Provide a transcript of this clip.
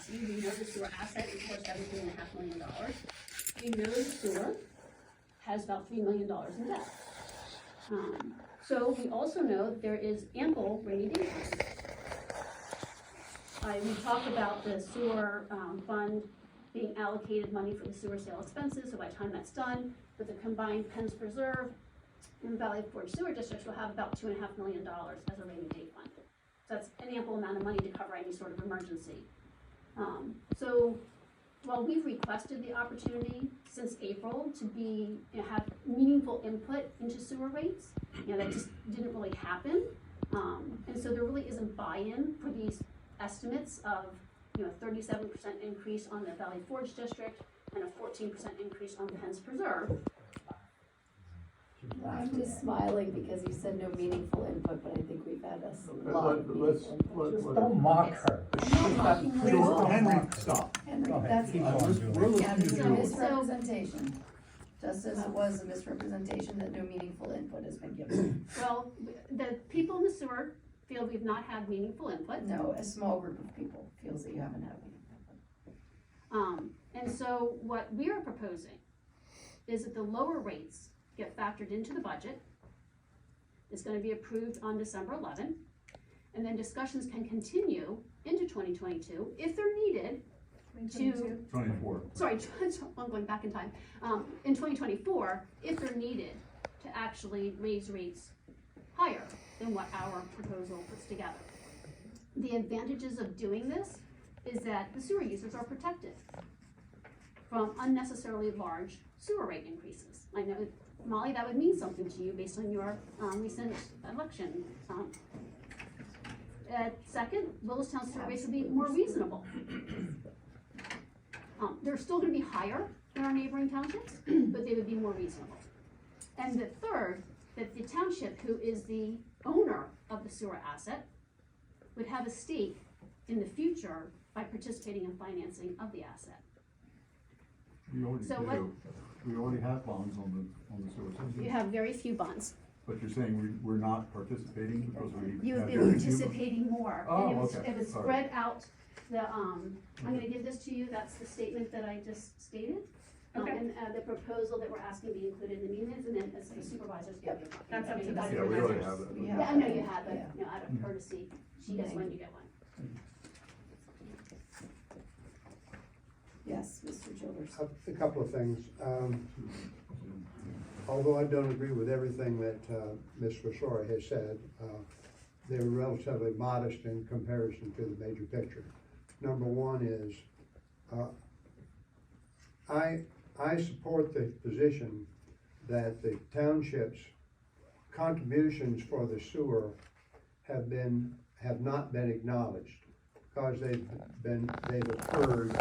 policy, we know the sewer asset is worth $17.5 million. We know the sewer has about $3 million in debt. So we also know that there is ample rainy day fund. We talk about the sewer fund being allocated money for the sewer sale expenses, so by the time that's done, with the combined Penns Preserve and Valley Forge sewer districts, will have about $2.5 million as a rainy day fund. So that's an ample amount of money to cover any sort of emergency. So while we've requested the opportunity since April to have meaningful input into sewer rates, that just didn't really happen. And so there really isn't buy-in for these estimates of 37% increase on the Valley Forge district and a 14% increase on Penns Preserve. I'm just smiling because you said no meaningful input, but I think we've had a lot of meaningful input. Just don't mock her. I'm not mocking her. Henry, stop. Henry, Go ahead, that's, keep yeah, on doing it. this is a Sure. misrepresentation. Just as it was a misrepresentation that no meaningful input has been given. Well, the people in the sewer feel we've not had meaningful input. No, a small group of people feels that you haven't had meaningful input. And so what we are proposing is that the lower rates get factored into the budget. It's going to be approved on December 11th, and then discussions can continue into 2022 if they're needed to, 24. sorry, I'm going back in time, in 2024, if they're needed to actually raise rates higher than what our proposal puts together. The advantages of doing this is that the sewer users are protected from unnecessarily large sewer rate increases. I know, Molly, that would mean something to you based on your recent election. Second, Willistown sewer rates would be more reasonable. They're still going to be higher than our neighboring townships, but they would be more reasonable. And the third, that the township, who is the owner of the sewer asset, would have a stake in the future by participating in financing of the asset. We already So do. We already have bonds on the sewer system. You have very few bonds. But you're saying we're not participating because we You would have be very few? participating more. Oh, And okay. it would Sorry. spread out the, I'm gonna give this to you, that's the statement that I just stated. Okay. And the proposal that we're asking be included in the minutes, and then as the supervisors give your copy. That's up to the Yeah, we already have that. Yeah. Yeah, I know you have, but, Yeah. out of courtesy, she gets one, you get one. Yes, Mr. Childers. A couple of things. Although I don't agree with everything that Ms. Vasora has said, they're relatively modest in comparison to the major picture. Number one is, I support the position that the township's contributions for the sewer have not been acknowledged, because they've occurred